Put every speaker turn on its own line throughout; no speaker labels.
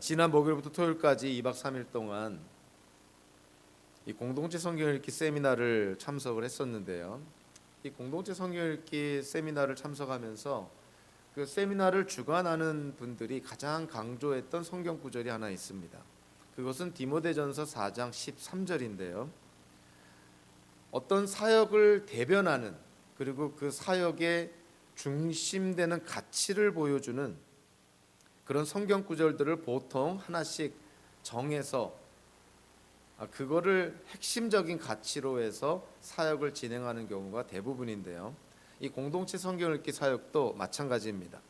지난 목요일부터 토요일까지 2박 3일 동안 이 공동체 성경 읽기 세미나를 참석을 했었는데요. 이 공동체 성경 읽기 세미나를 참석하면서 그 세미나를 주관하는 분들이 가장 강조했던 성경 구절이 하나 있습니다. 그것은 디모데전서 4장 13절인데요. 어떤 사역을 대변하는, 그리고 그 사역의 중심되는 가치를 보여주는 그런 성경 구절들을 보통 하나씩 정해서 그거를 핵심적인 가치로 해서 사역을 진행하는 경우가 대부분인데요. 이 공동체 성경 읽기 사역도 마찬가지입니다.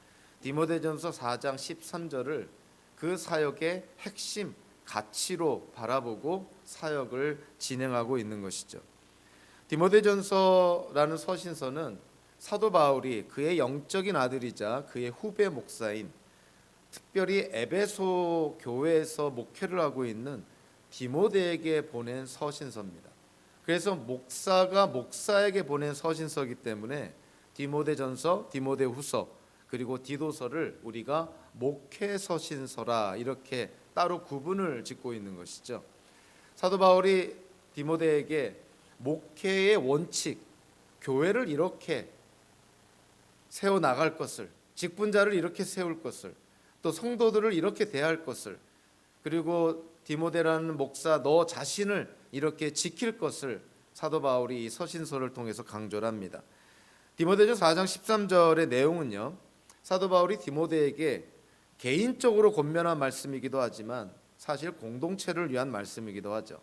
디모데전서 4장 13절을 그 사역의 핵심 가치로 바라보고 사역을 진행하고 있는 것이죠. 디모데전서라는 서신서는 사도 바울이 그의 영적인 아들이자 그의 후배 목사인, 특별히 에베소 교회에서 목회를 하고 있는 디모데에게 보낸 서신서입니다. 그래서 목사가 목사에게 보낸 서신서이기 때문에 디모데전서, 디모데후서, 그리고 디도서를 우리가 목회 서신서라 이렇게 따로 구분을 짓고 있는 것이죠. 사도 바울이 디모데에게 목회의 원칙, 교회를 이렇게 세워 나갈 것을, 직분자를 이렇게 세울 것을, 또 성도들을 이렇게 대할 것을, 그리고 디모데라는 목사 너 자신을 이렇게 지킬 것을 사도 바울이 이 서신서를 통해서 강조를 합니다. 디모데전서 4장 13절의 내용은요, 사도 바울이 디모데에게 개인적으로 권면한 말씀이기도 하지만 사실 공동체를 위한 말씀이기도 하죠.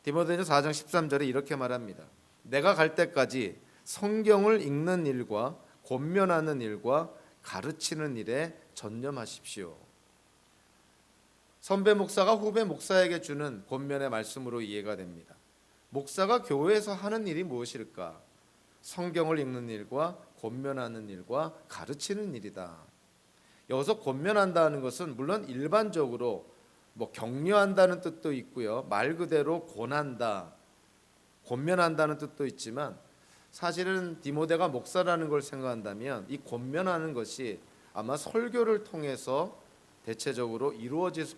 디모데전서 4장 13절에 이렇게 말합니다. 내가 갈 때까지 성경을 읽는 일과 권면하는 일과 가르치는 일에 전념하십시오. 선배 목사가 후배 목사에게 주는 권면의 말씀으로 이해가 됩니다. 목사가 교회에서 하는 일이 무엇일까? 성경을 읽는 일과 권면하는 일과 가르치는 일이다. 여기서 권면한다는 것은 물론 일반적으로 격려한다는 뜻도 있고요, 말 그대로 권한다, 권면한다는 뜻도 있지만 사실은 디모데가 목사라는 걸 생각한다면 이 권면하는 것이 아마 설교를 통해서 대체적으로 이루어졌을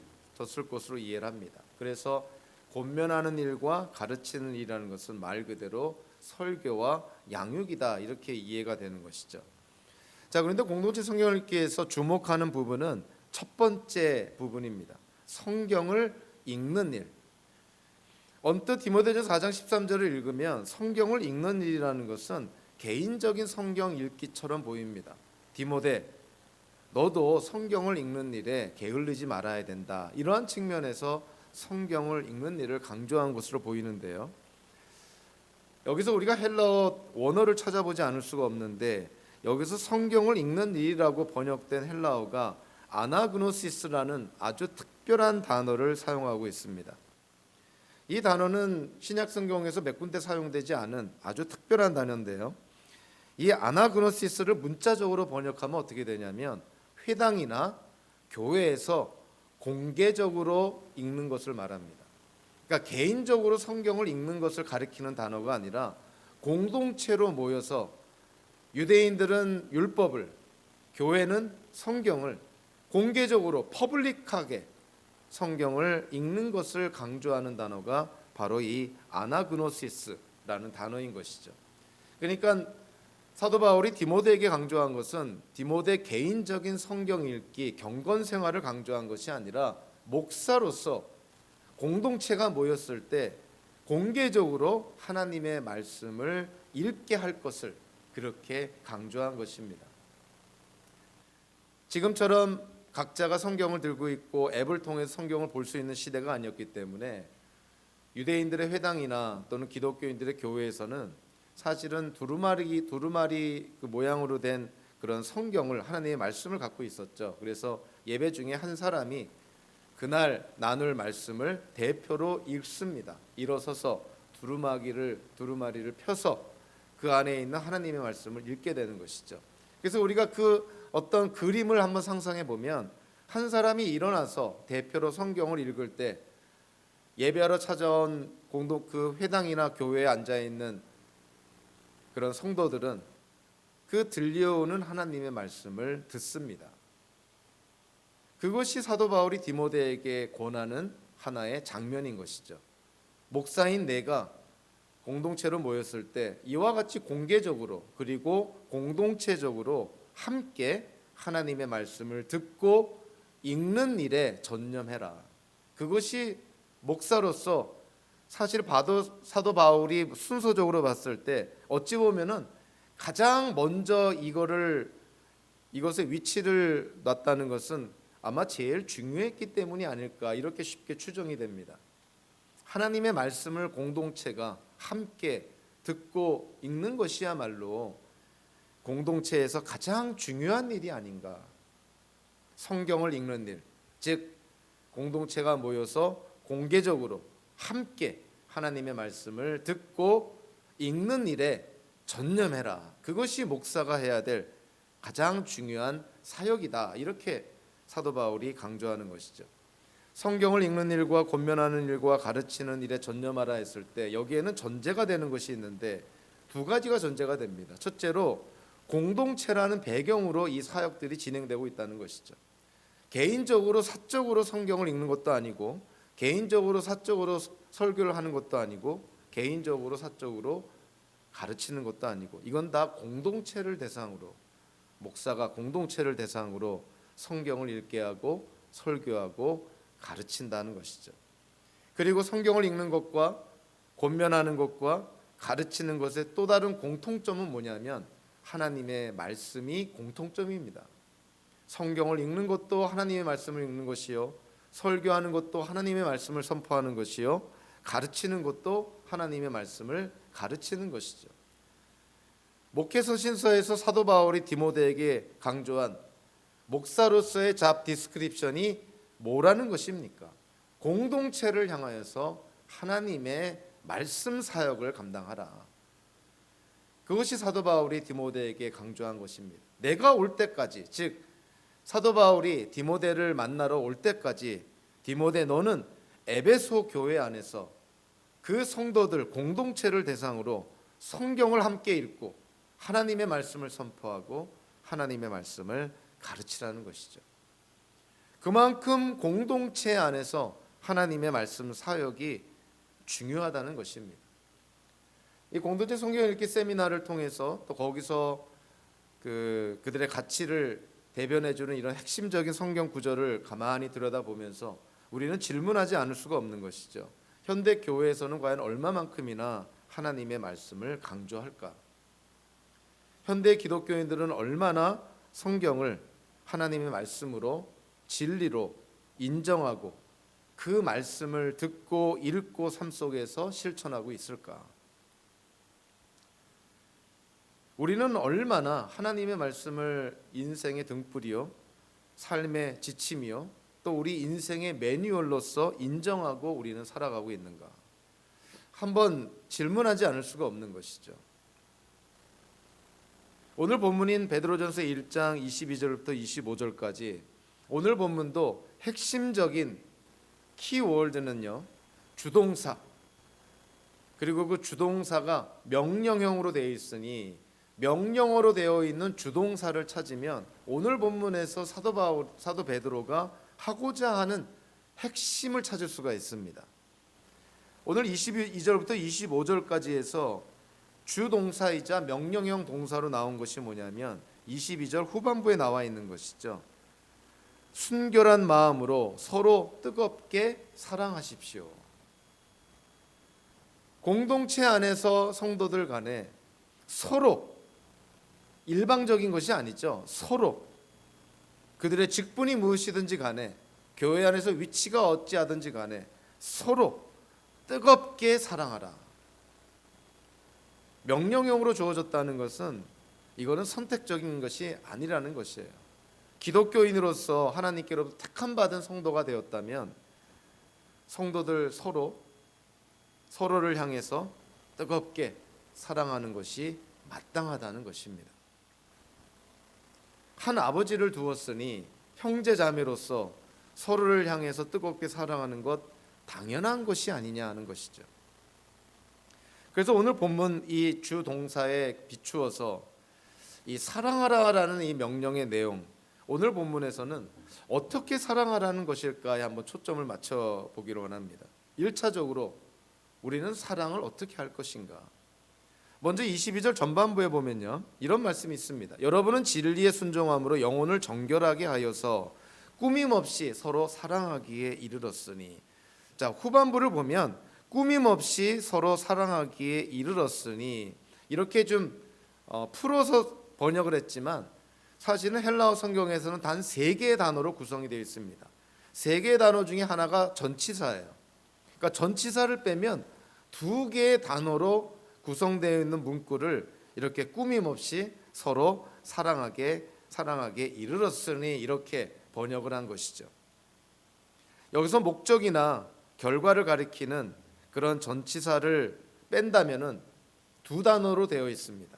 것으로 이해를 합니다. 그래서 권면하는 일과 가르치는 일이라는 것은 말 그대로 설교와 양육이다 이렇게 이해가 되는 것이죠. 자, 그런데 공동체 성경 읽기에서 주목하는 부분은 첫 번째 부분입니다. 성경을 읽는 일. 언뜻 디모데전서 4장 13절을 읽으면 성경을 읽는 일이라는 것은 개인적인 성경 읽기처럼 보입니다. 디모데, 너도 성경을 읽는 일에 게을르지 말아야 된다. 이러한 측면에서 성경을 읽는 일을 강조한 것으로 보이는데요. 여기서 우리가 헬라어 원어를 찾아보지 않을 수가 없는데 여기서 성경을 읽는 일이라고 번역된 헬라어가 아나그노시스라는 아주 특별한 단어를 사용하고 있습니다. 이 단어는 신약 성경에서 몇 군데 사용되지 않은 아주 특별한 단어인데요. 이 아나그노시스를 문자적으로 번역하면 어떻게 되냐면 회당이나 교회에서 공개적으로 읽는 것을 말합니다. 그러니까 개인적으로 성경을 읽는 것을 가리키는 단어가 아니라 공동체로 모여서 유대인들은 율법을, 교회는 성경을 공개적으로 퍼블릭하게 성경을 읽는 것을 강조하는 단어가 바로 이 아나그노시스라는 단어인 것이죠. 그러니까 사도 바울이 디모데에게 강조한 것은 디모데 개인적인 성경 읽기, 경건 생활을 강조한 것이 아니라 목사로서 공동체가 모였을 때 공개적으로 하나님의 말씀을 읽게 할 것을 그렇게 강조한 것입니다. 지금처럼 각자가 성경을 들고 있고 앱을 통해서 성경을 볼 수 있는 시대가 아니었기 때문에 유대인들의 회당이나 또는 기독교인들의 교회에서는 사실은 두루마리 그 모양으로 된 그런 성경을, 하나님의 말씀을 갖고 있었죠. 그래서 예배 중에 한 사람이 그날 나눌 말씀을 대표로 읽습니다. 일어서서 두루마리를 펴서 그 안에 있는 하나님의 말씀을 읽게 되는 것이죠. 그래서 우리가 그 어떤 그림을 한번 상상해 보면 한 사람이 일어나서 대표로 성경을 읽을 때 예배하러 찾아온 그 회당이나 교회에 앉아 있는 그런 성도들은 그 들려오는 하나님의 말씀을 듣습니다. 그것이 사도 바울이 디모데에게 권하는 하나의 장면인 것이죠. 목사인 내가 공동체로 모였을 때 이와 같이 공개적으로 그리고 공동체적으로 함께 하나님의 말씀을 듣고 읽는 일에 전념해라. 그것이 목사로서 사실 사도 바울이 순서적으로 봤을 때 어찌 보면은 가장 먼저 이것의 위치를 놨다는 것은 아마 제일 중요했기 때문이 아닐까 이렇게 쉽게 추정이 됩니다. 하나님의 말씀을 공동체가 함께 듣고 읽는 것이야말로 공동체에서 가장 중요한 일이 아닌가. 성경을 읽는 일, 즉 공동체가 모여서 공개적으로 함께 하나님의 말씀을 듣고 읽는 일에 전념해라. 그것이 목사가 해야 될 가장 중요한 사역이다. 이렇게 사도 바울이 강조하는 것이죠. 성경을 읽는 일과 권면하는 일과 가르치는 일에 전념하라 했을 때 여기에는 전제가 되는 것이 있는데 두 가지가 전제가 됩니다. 첫째로 공동체라는 배경으로 이 사역들이 진행되고 있다는 것이죠. 개인적으로 사적으로 성경을 읽는 것도 아니고 개인적으로 사적으로 설교를 하는 것도 아니고 개인적으로 사적으로 가르치는 것도 아니고 이건 다 공동체를 대상으로 목사가 공동체를 대상으로 성경을 읽게 하고 설교하고 가르친다는 것이죠. 그리고 성경을 읽는 것과 권면하는 것과 가르치는 것의 또 다른 공통점은 뭐냐면 하나님의 말씀이 공통점입니다. 성경을 읽는 것도 하나님의 말씀을 읽는 것이요, 설교하는 것도 하나님의 말씀을 선포하는 것이요, 가르치는 것도 하나님의 말씀을 가르치는 것이죠. 목회서신서에서 사도 바울이 디모데에게 강조한 목사로서의 잡 디스크립션이 뭐라는 것입니까? 공동체를 향하여서 하나님의 말씀 사역을 감당하라. 그것이 사도 바울이 디모데에게 강조한 것입니다. 내가 올 때까지, 즉 사도 바울이 디모데를 만나러 올 때까지 디모데 너는 에베소 교회 안에서 그 성도들 공동체를 대상으로 성경을 함께 읽고 하나님의 말씀을 선포하고 하나님의 말씀을 가르치라는 것이죠. 그만큼 공동체 안에서 하나님의 말씀 사역이 중요하다는 것입니다. 이 공동체 성경 읽기 세미나를 통해서 또 거기서 그들의 가치를 대변해주는 이런 핵심적인 성경 구절을 가만히 들여다보면서 우리는 질문하지 않을 수가 없는 것이죠. 현대 교회에서는 과연 얼마만큼이나 하나님의 말씀을 강조할까? 현대 기독교인들은 얼마나 성경을 하나님의 말씀으로 진리로 인정하고 그 말씀을 듣고 읽고 삶 속에서 실천하고 있을까? 우리는 얼마나 하나님의 말씀을 인생의 등불이요, 삶의 지침이요, 또 우리 인생의 매뉴얼로서 인정하고 우리는 살아가고 있는가? 한번 질문하지 않을 수가 없는 것이죠. 오늘 본문인 베드로전서 1장 22절부터 25절까지 오늘 본문도 핵심적인 키워드는요, 주동사, 그리고 그 주동사가 명령형으로 되어 있으니 명령어로 되어 있는 주동사를 찾으면 오늘 본문에서 사도 베드로가 하고자 하는 핵심을 찾을 수가 있습니다. 오늘 22절부터 25절까지 해서 주동사이자 명령형 동사로 나온 것이 뭐냐면 22절 후반부에 나와 있는 것이죠. 순결한 마음으로 서로 뜨겁게 사랑하십시오. 공동체 안에서 성도들 간에 서로, 일방적인 것이 아니죠. 서로 그들의 직분이 무엇이든지 간에 교회 안에서 위치가 어찌하든지 간에 서로 뜨겁게 사랑하라. 명령형으로 주어졌다는 것은 이거는 선택적인 것이 아니라는 것이에요. 기독교인으로서 하나님께로부터 택함받은 성도가 되었다면 성도들 서로를 향해서 뜨겁게 사랑하는 것이 마땅하다는 것입니다. 한 아버지를 두었으니 형제 자매로서 서로를 향해서 뜨겁게 사랑하는 것 당연한 것이 아니냐 하는 것이죠. 그래서 오늘 본문 이 주 동사에 비추어서 이 사랑하라라는 이 명령의 내용, 오늘 본문에서는 어떻게 사랑하라는 것일까에 한번 초점을 맞춰 보기로 원합니다. 1차적으로 우리는 사랑을 어떻게 할 것인가. 먼저 22절 전반부에 보면요, 이런 말씀이 있습니다. 여러분은 진리에 순종함으로 영혼을 정결하게 하여서 꾸밈 없이 서로 사랑하기에 이르렀으니. 자, 후반부를 보면 꾸밈 없이 서로 사랑하기에 이르렀으니 이렇게 좀 풀어서 번역을 했지만 사실은 헬라어 성경에서는 단 3개의 단어로 구성이 되어 있습니다. 3개의 단어 중에 하나가 전치사예요. 그러니까 전치사를 빼면 2개의 단어로 구성되어 있는 문구를 이렇게 꾸밈 없이 서로 사랑하게 이르렀으니 이렇게 번역을 한 것이죠. 여기서 목적이나 결과를 가리키는 그런 전치사를 뺀다면은 2 단어로 되어 있습니다.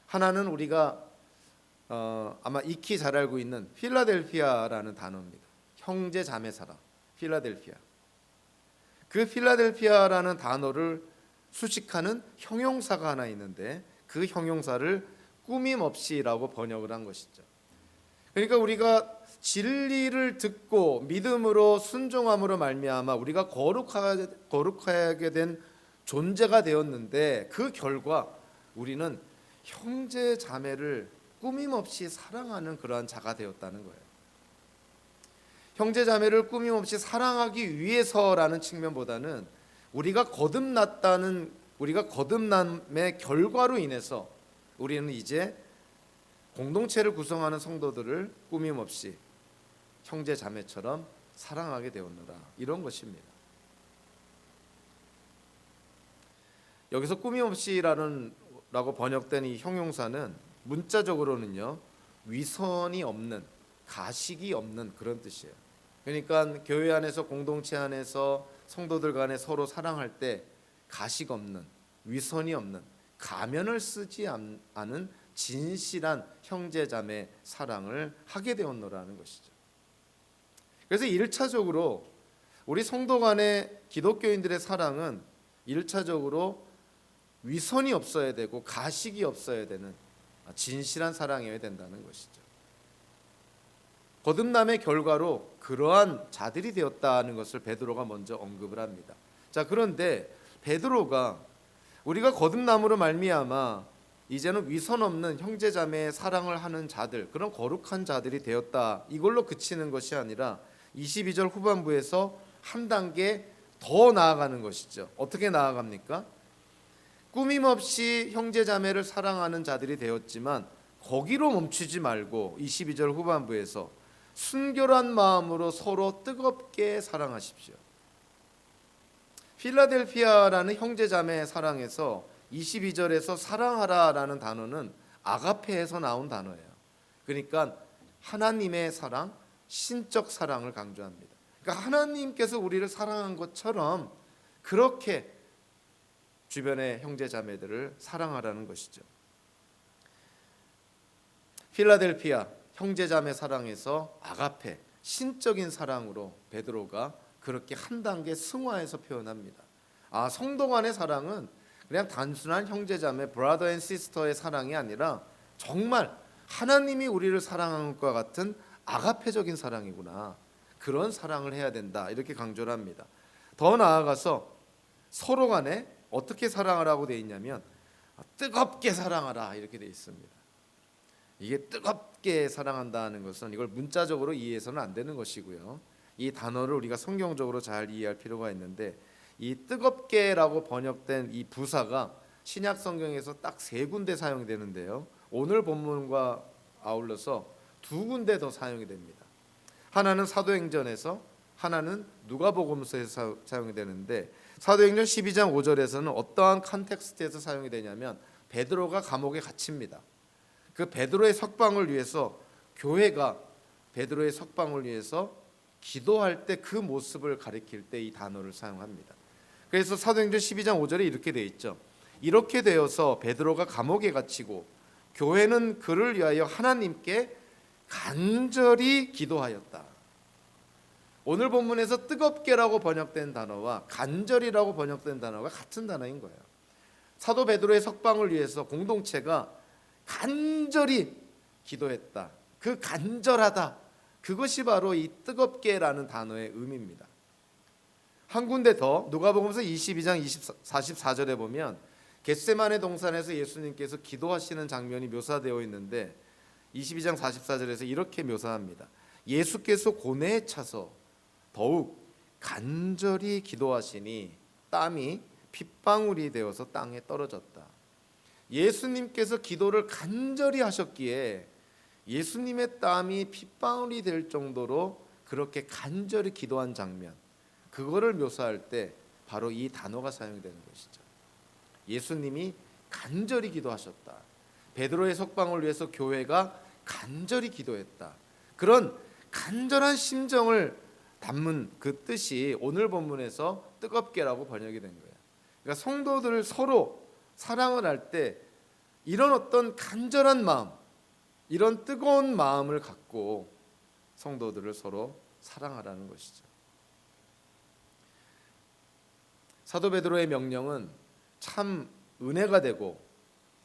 하나는 우리가 아마 익히 잘 알고 있는 필라델피아라는 단어입니다. 형제 자매 사랑, 필라델피아. 그 필라델피아라는 단어를 수식하는 형용사가 하나 있는데 그 형용사를 꾸밈 없이라고 번역을 한 것이죠. 그러니까 우리가 진리를 듣고 믿음으로 순종함으로 말미암아 우리가 거룩하게 된 존재가 되었는데 그 결과 우리는 형제 자매를 꾸밈 없이 사랑하는 그러한 자가 되었다는 거예요. 형제 자매를 꾸밈 없이 사랑하기 위해서라는 측면보다는 우리가 거듭남의 결과로 인해서 우리는 이제 공동체를 구성하는 성도들을 꾸밈 없이 형제 자매처럼 사랑하게 되었노라, 이런 것입니다. 여기서 꾸밈 없이라고 번역된 이 형용사는 문자적으로는요, 위선이 없는, 가식이 없는 그런 뜻이에요. 그러니까 교회 안에서, 공동체 안에서 성도들 간에 서로 사랑할 때 가식 없는, 위선이 없는, 가면을 쓰지 않은 진실한 형제자매 사랑을 하게 되었노라는 것이죠. 그래서 1차적으로 우리 성도 간의 기독교인들의 사랑은 1차적으로 위선이 없어야 되고 가식이 없어야 되는 진실한 사랑이어야 된다는 것이죠. 거듭남의 결과로 그러한 자들이 되었다는 것을 베드로가 먼저 언급을 합니다. 자, 그런데 베드로가 우리가 거듭남으로 말미암아 이제는 위선 없는 형제자매의 사랑을 하는 자들, 그런 거룩한 자들이 되었다, 이걸로 그치는 것이 아니라 22절 후반부에서 한 단계 더 나아가는 것이죠. 어떻게 나아갑니까? 꾸밈 없이 형제자매를 사랑하는 자들이 되었지만 거기로 멈추지 말고 22절 후반부에서 순결한 마음으로 서로 뜨겁게 사랑하십시오. 필라델피아라는 형제자매의 사랑에서 22절에서 사랑하라라는 단어는 아가페에서 나온 단어예요. 그러니까 하나님의 사랑, 신적 사랑을 강조합니다. 그러니까 하나님께서 우리를 사랑한 것처럼 그렇게 주변의 형제자매들을 사랑하라는 것이죠. 필라델피아 형제자매 사랑에서 아가페, 신적인 사랑으로 베드로가 그렇게 한 단계 승화해서 표현합니다. 성도 간의 사랑은 그냥 단순한 형제자매, 브라더 앤 시스터의 사랑이 아니라 정말 하나님이 우리를 사랑한 것과 같은 아가페적인 사랑이구나, 그런 사랑을 해야 된다, 이렇게 강조를 합니다. 더 나아가서 서로 간에 어떻게 사랑하라고 되어 있냐면 뜨겁게 사랑하라, 이렇게 되어 있습니다. 이게 뜨겁게 사랑한다는 것은 이걸 문자적으로 이해해서는 안 되는 것이고요. 이 단어를 우리가 성경적으로 잘 이해할 필요가 있는데, 이 뜨겁게라고 번역된 이 부사가 신약 성경에서 딱 3군데 사용이 되는데요, 오늘 본문과 아울러서 2군데 더 사용이 됩니다. 하나는 사도행전에서, 하나는 누가복음서에서 사용이 되는데, 사도행전 12장 5절에서는 어떠한 컨텍스트에서 사용이 되냐면 베드로가 감옥에 갇힙니다. 그 베드로의 석방을 위해서 교회가 베드로의 석방을 위해서 기도할 때 그 모습을 가리킬 때 이 단어를 사용합니다. 그래서 사도행전 12장 5절에 이렇게 되어 있죠. 이렇게 되어서 베드로가 감옥에 갇히고 교회는 그를 위하여 하나님께 간절히 기도하였다. 오늘 본문에서 뜨겁게라고 번역된 단어와 간절히라고 번역된 단어가 같은 단어인 거예요. 사도 베드로의 석방을 위해서 공동체가 간절히 기도했다. 그 간절하다, 그것이 바로 이 뜨겁게라는 단어의 의미입니다. 한 군데 더 누가복음서 22장 44절에 보면 겟세마네 동산에서 예수님께서 기도하시는 장면이 묘사되어 있는데 22장 44절에서 이렇게 묘사합니다. 예수께서 고뇌에 차서 더욱 간절히 기도하시니 땀이 핏방울이 되어서 땅에 떨어졌다. 예수님께서 기도를 간절히 하셨기에 예수님의 땀이 핏방울이 될 정도로 그렇게 간절히 기도한 장면, 그거를 묘사할 때 바로 이 단어가 사용되는 것이죠. 예수님이 간절히 기도하셨다. 베드로의 석방을 위해서 교회가 간절히 기도했다. 그런 간절한 심정을 담은 그 뜻이 오늘 본문에서 뜨겁게라고 번역이 된 거예요. 그러니까 성도들 서로 사랑을 할 때 이런 어떤 간절한 마음, 이런 뜨거운 마음을 갖고 성도들을 서로 사랑하라는 것이죠. 사도 베드로의 명령은 참 은혜가 되고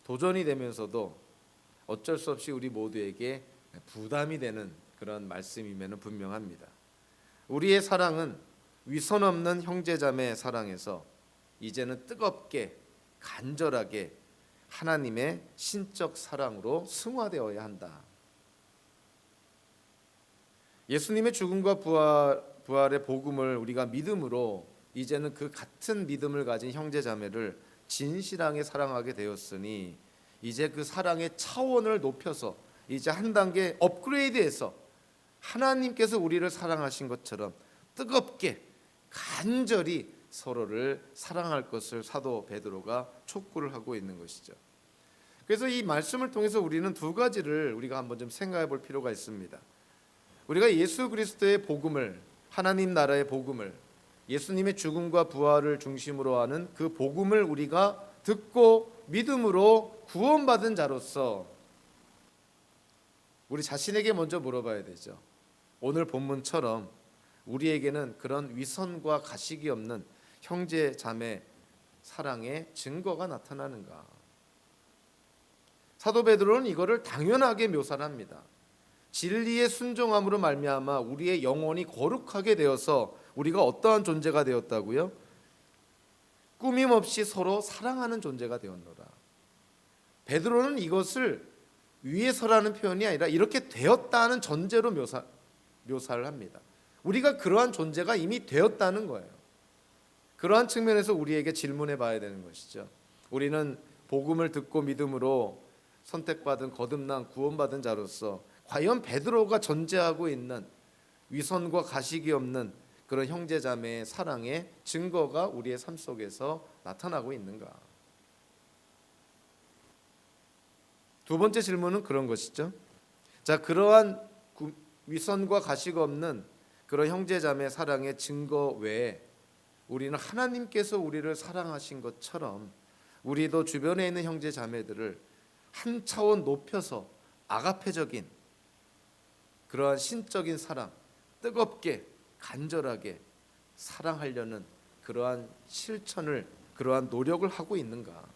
도전이 되면서도 어쩔 수 없이 우리 모두에게 부담이 되는 그런 말씀임에는 분명합니다. 우리의 사랑은 위선 없는 형제자매의 사랑에서 이제는 뜨겁게 간절하게 하나님의 신적 사랑으로 승화되어야 한다. 예수님의 죽음과 부활의 복음을 우리가 믿음으로 이제는 그 같은 믿음을 가진 형제자매를 진실하게 사랑하게 되었으니 이제 그 사랑의 차원을 높여서 이제 한 단계 업그레이드해서 하나님께서 우리를 사랑하신 것처럼 뜨겁게 간절히 서로를 사랑할 것을 사도 베드로가 촉구를 하고 있는 것이죠. 그래서 이 말씀을 통해서 우리는 두 가지를 우리가 한번 좀 생각해 볼 필요가 있습니다. 우리가 예수 그리스도의 복음을, 하나님 나라의 복음을, 예수님의 죽음과 부활을 중심으로 하는 그 복음을 우리가 듣고 믿음으로 구원받은 자로서 우리 자신에게 먼저 물어봐야 되죠. 오늘 본문처럼 우리에게는 그런 위선과 가식이 없는 형제 자매 사랑의 증거가 나타나는가? 사도 베드로는 이거를 당연하게 묘사를 합니다. 진리의 순종함으로 말미암아 우리의 영혼이 거룩하게 되어서 우리가 어떠한 존재가 되었다고요? 꾸밈없이 서로 사랑하는 존재가 되었노라. 베드로는 이것을 위에서라는 표현이 아니라 이렇게 되었다는 전제로 묘사를 합니다. 우리가 그러한 존재가 이미 되었다는 거예요. 그러한 측면에서 우리에게 질문해 봐야 되는 것이죠. 우리는 복음을 듣고 믿음으로 선택받은 거듭난 구원받은 자로서 과연 베드로가 전제하고 있는 위선과 가식이 없는 그런 형제자매의 사랑의 증거가 우리의 삶 속에서 나타나고 있는가? 두 번째 질문은 그런 것이죠. 자, 그러한 위선과 가식 없는 그런 형제자매 사랑의 증거 외에 우리는 하나님께서 우리를 사랑하신 것처럼 우리도 주변에 있는 형제자매들을 한 차원 높여서 아가페적인 그러한 신적인 사랑, 뜨겁게 간절하게 사랑하려는 그러한 실천을, 그러한 노력을 하고 있는가?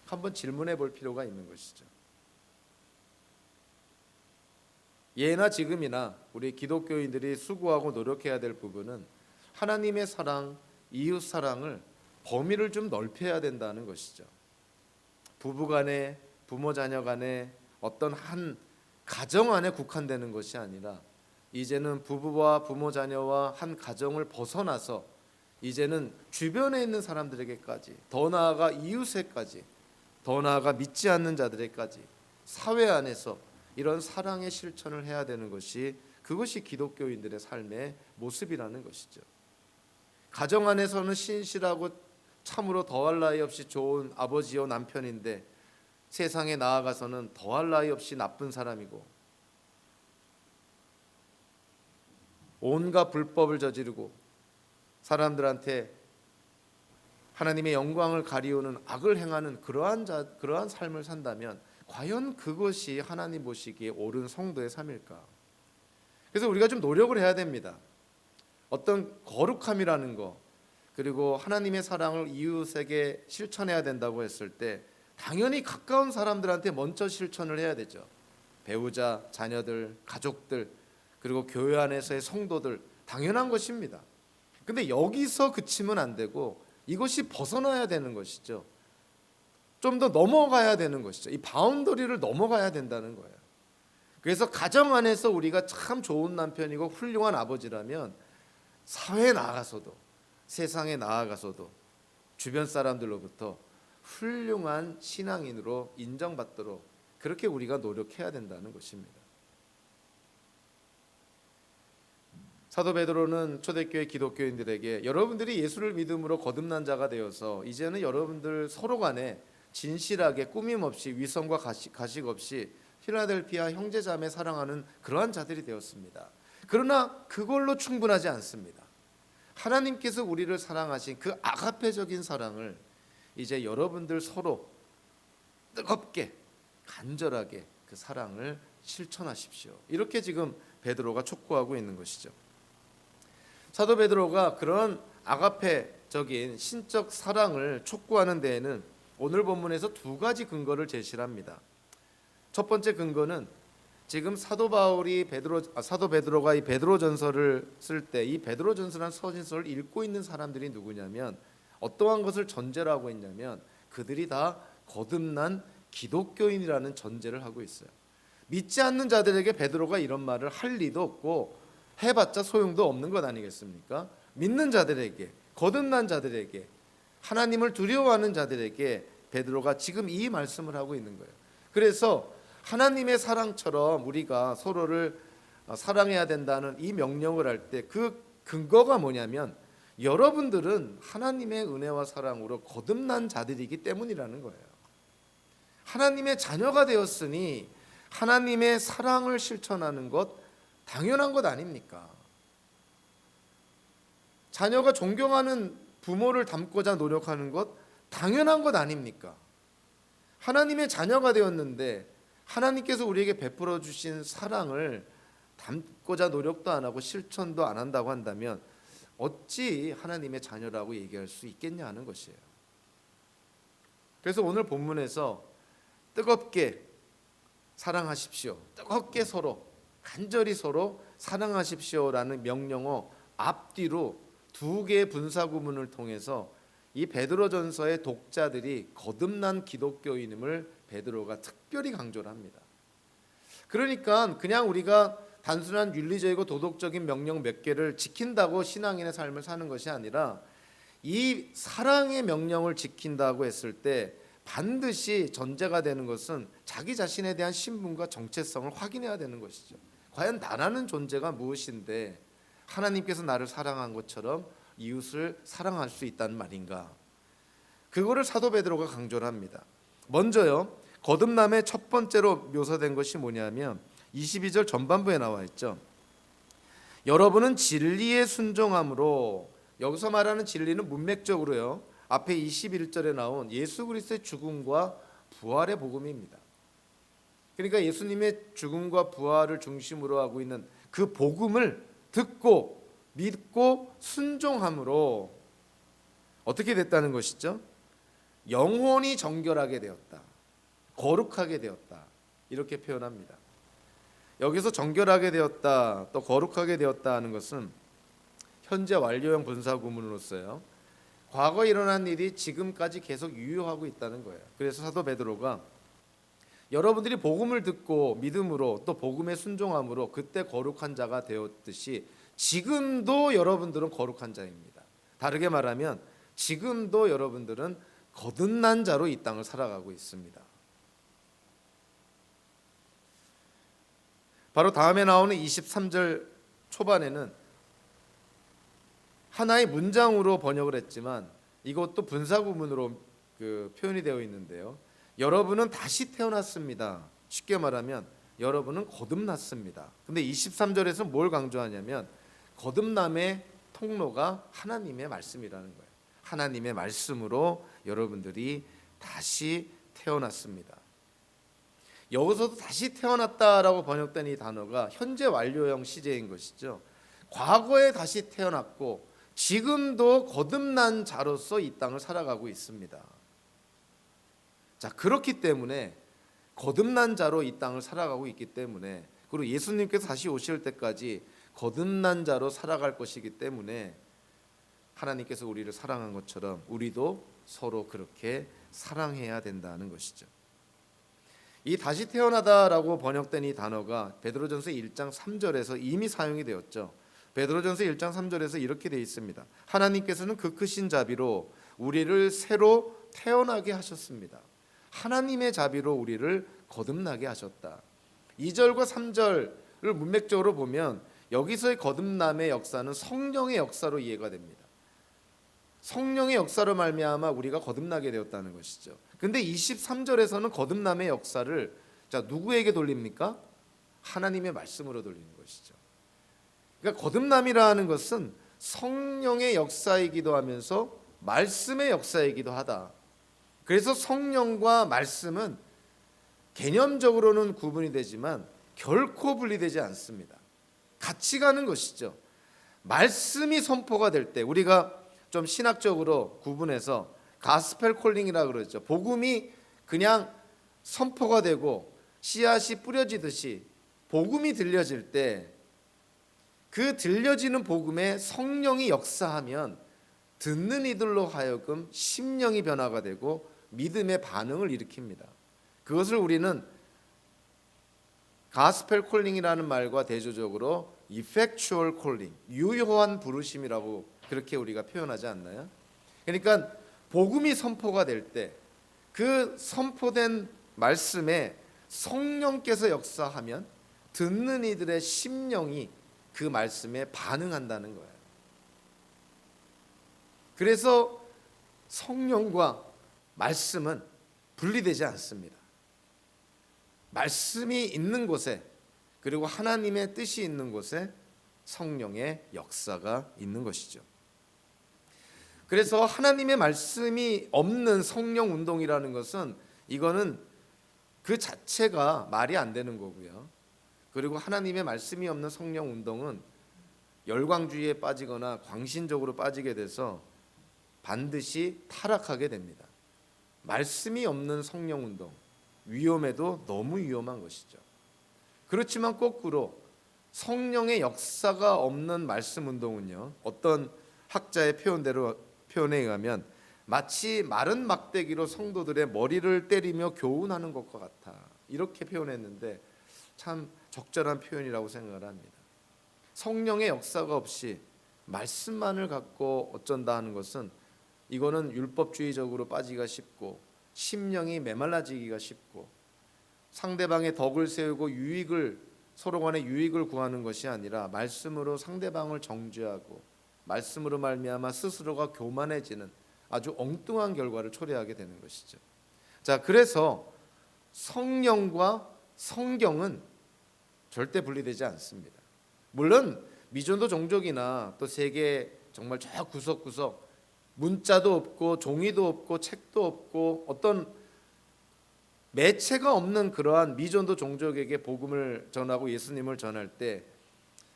한번 질문해 볼 필요가 있는 것이죠. 예나 지금이나 우리 기독교인들이 수고하고 노력해야 될 부분은 하나님의 사랑, 이웃 사랑을 범위를 좀 넓혀야 된다는 것이죠. 부부 간에, 부모 자녀 간에, 어떤 한 가정 안에 국한되는 것이 아니라 이제는 부부와 부모 자녀와 한 가정을 벗어나서 이제는 주변에 있는 사람들에게까지, 더 나아가 이웃에까지, 더 나아가 믿지 않는 자들에까지 사회 안에서 이런 사랑의 실천을 해야 되는 것이, 그것이 기독교인들의 삶의 모습이라는 것이죠. 가정 안에서는 신실하고 참으로 더할 나위 없이 좋은 아버지요 남편인데 세상에 나아가서는 더할 나위 없이 나쁜 사람이고 온갖 불법을 저지르고 사람들한테 하나님의 영광을 가리우는 악을 행하는 그러한 삶을 산다면 과연 그것이 하나님 보시기에 옳은 성도의 삶일까? 그래서 우리가 좀 노력을 해야 됩니다. 어떤 거룩함이라는 거, 그리고 하나님의 사랑을 이웃에게 실천해야 된다고 했을 때 당연히 가까운 사람들한테 먼저 실천을 해야 되죠. 배우자, 자녀들, 가족들, 그리고 교회 안에서의 성도들, 당연한 것입니다. 근데 여기서 그치면 안 되고 이것이 벗어나야 되는 것이죠. 좀 더 넘어가야 되는 것이죠. 이 바운더리를 넘어가야 된다는 거예요. 그래서 가정 안에서 우리가 참 좋은 남편이고 훌륭한 아버지라면 사회에 나아가서도, 세상에 나아가서도 주변 사람들로부터 훌륭한 신앙인으로 인정받도록 그렇게 우리가 노력해야 된다는 것입니다. 사도 베드로는 초대교회 기독교인들에게 여러분들이 예수를 믿음으로 거듭난 자가 되어서 이제는 여러분들 서로 간에 진실하게 꾸밈 없이 위선과 가식 없이 필라델피아 형제자매 사랑하는 그러한 자들이 되었습니다. 그러나 그걸로 충분하지 않습니다. 하나님께서 우리를 사랑하신 그 아가페적인 사랑을 이제 여러분들 서로 뜨겁게 간절하게 그 사랑을 실천하십시오. 이렇게 지금 베드로가 촉구하고 있는 것이죠. 사도 베드로가 그런 아가페적인 신적 사랑을 촉구하는 데에는 오늘 본문에서 두 가지 근거를 제시합니다. 첫 번째 근거는 지금 사도 베드로가 이 베드로전서를 쓸 때 이 베드로전서라는 서신서를 읽고 있는 사람들이 누구냐면 어떠한 것을 전제로 하고 있냐면 그들이 다 거듭난 기독교인이라는 전제를 하고 있어요. 믿지 않는 자들에게 베드로가 이런 말을 할 리도 없고 해봤자 소용도 없는 것 아니겠습니까? 믿는 자들에게, 거듭난 자들에게, 하나님을 두려워하는 자들에게 베드로가 지금 이 말씀을 하고 있는 거예요. 그래서 하나님의 사랑처럼 우리가 서로를 사랑해야 된다는 이 명령을 할 때 그 근거가 뭐냐면 여러분들은 하나님의 은혜와 사랑으로 거듭난 자들이기 때문이라는 거예요. 하나님의 자녀가 되었으니 하나님의 사랑을 실천하는 것 당연한 것 아닙니까? 자녀가 존경하는 부모를 닮고자 노력하는 것 당연한 것 아닙니까? 하나님의 자녀가 되었는데 하나님께서 우리에게 베풀어 주신 사랑을 담고자 노력도 안 하고 실천도 안 한다고 한다면 어찌 하나님의 자녀라고 얘기할 수 있겠냐 하는 것이에요. 그래서 오늘 본문에서 뜨겁게 사랑하십시오, 뜨겁게 서로 간절히 서로 사랑하십시오라는 명령어 앞뒤로 두 개의 분사구문을 통해서 이 베드로전서의 독자들이 거듭난 기독교인임을 베드로가 특별히 강조를 합니다. 그러니까 그냥 우리가 단순한 윤리적이고 도덕적인 명령 몇 개를 지킨다고 신앙인의 삶을 사는 것이 아니라 이 사랑의 명령을 지킨다고 했을 때 반드시 전제가 되는 것은 자기 자신에 대한 신분과 정체성을 확인해야 되는 것이죠. 과연 나라는 존재가 무엇인데 하나님께서 나를 사랑한 것처럼 이웃을 사랑할 수 있다는 말인가? 그거를 사도 베드로가 강조를 합니다. 먼저요, 거듭남의 첫 번째로 묘사된 것이 뭐냐면 22절 전반부에 나와 있죠. 여러분은 진리에 순종함으로, 여기서 말하는 진리는 문맥적으로요 앞에 21절에 나온 예수 그리스도의 죽음과 부활의 복음입니다. 그러니까 예수님의 죽음과 부활을 중심으로 하고 있는 그 복음을 듣고 믿고 순종함으로 어떻게 됐다는 것이죠? 영혼이 정결하게 되었다, 거룩하게 되었다, 이렇게 표현합니다. 여기서 정결하게 되었다, 또 거룩하게 되었다 하는 것은 현재 완료형 분사구문으로서요 과거에 일어난 일이 지금까지 계속 유효하고 있다는 거예요. 그래서 사도 베드로가 여러분들이 복음을 듣고 믿음으로 또 복음에 순종함으로 그때 거룩한 자가 되었듯이 지금도 여러분들은 거룩한 자입니다. 다르게 말하면 지금도 여러분들은 거듭난 자로 이 땅을 살아가고 있습니다. 바로 다음에 나오는 23절 초반에는 하나의 문장으로 번역을 했지만 이것도 분사구문으로 표현이 되어 있는데요. 여러분은 다시 태어났습니다. 쉽게 말하면 여러분은 거듭났습니다. 근데 23절에서 뭘 강조하냐면 거듭남의 통로가 하나님의 말씀이라는 거예요. 하나님의 말씀으로 여러분들이 다시 태어났습니다. 여기서도 다시 태어났다라고 번역된 이 단어가 현재 완료형 시제인 것이죠. 과거에 다시 태어났고 지금도 거듭난 자로서 이 땅을 살아가고 있습니다. 자, 그렇기 때문에 거듭난 자로 이 땅을 살아가고 있기 때문에, 그리고 예수님께서 다시 오실 때까지 거듭난 자로 살아갈 것이기 때문에 하나님께서 우리를 사랑한 것처럼 우리도 서로 그렇게 사랑해야 된다는 것이죠. 이 다시 태어나다라고 번역된 이 단어가 베드로전서 1장 3절에서 이미 사용이 되었죠. 베드로전서 1장 3절에서 이렇게 되어 있습니다. 하나님께서는 그 크신 자비로 우리를 새로 태어나게 하셨습니다. 하나님의 자비로 우리를 거듭나게 하셨다. 2절과 3절을 문맥적으로 보면 여기서의 거듭남의 역사는 성령의 역사로 이해가 됩니다. 성령의 역사로 말미암아 우리가 거듭나게 되었다는 것이죠. 근데 23절에서는 거듭남의 역사를 누구에게 돌립니까? 하나님의 말씀으로 돌리는 것이죠. 그러니까 거듭남이라는 것은 성령의 역사이기도 하면서 말씀의 역사이기도 하다. 그래서 성령과 말씀은 개념적으로는 구분이 되지만 결코 분리되지 않습니다. 같이 가는 것이죠. 말씀이 선포가 될 때 우리가 좀 신학적으로 구분해서 가스펠 콜링이라고 그러죠. 복음이 그냥 선포가 되고 씨앗이 뿌려지듯이 복음이 들려질 때 그 들려지는 복음에 성령이 역사하면 듣는 이들로 하여금 심령이 변화가 되고 믿음의 반응을 일으킵니다. 그것을 우리는 가스펠 콜링이라는 말과 대조적으로 effectual calling, 유효한 부르심이라고 그렇게 우리가 표현하지 않나요? 그러니까 복음이 선포가 될 때 그 선포된 말씀에 성령께서 역사하면 듣는 이들의 심령이 그 말씀에 반응한다는 거예요. 그래서 성령과 말씀은 분리되지 않습니다. 말씀이 있는 곳에, 그리고 하나님의 뜻이 있는 곳에 성령의 역사가 있는 것이죠. 그래서 하나님의 말씀이 없는 성령 운동이라는 것은 이거는 그 자체가 말이 안 되는 거고요. 그리고 하나님의 말씀이 없는 성령 운동은 열광주의에 빠지거나 광신적으로 빠지게 돼서 반드시 타락하게 됩니다. 말씀이 없는 성령 운동, 위험해도 너무 위험한 것이죠. 그렇지만 거꾸로 성령의 역사가 없는 말씀 운동은요, 어떤 학자의 표현에 의하면 마치 마른 막대기로 성도들의 머리를 때리며 교훈하는 것과 같아, 이렇게 표현했는데 참 적절한 표현이라고 생각을 합니다. 성령의 역사가 없이 말씀만을 갖고 어쩐다 하는 것은 이거는 율법주의적으로 빠지기가 쉽고 심령이 메말라지기가 쉽고 상대방의 덕을 세우고 서로 간의 유익을 구하는 것이 아니라 말씀으로 상대방을 정죄하고 말씀으로 말미암아 스스로가 교만해지는 아주 엉뚱한 결과를 초래하게 되는 것이죠. 자, 그래서 성령과 성경은 절대 분리되지 않습니다. 물론 미전도 종족이나 또 세계 정말 저 구석구석 문자도 없고 종이도 없고 책도 없고 어떤 매체가 없는 그러한 미전도 종족에게 복음을 전하고 예수님을 전할 때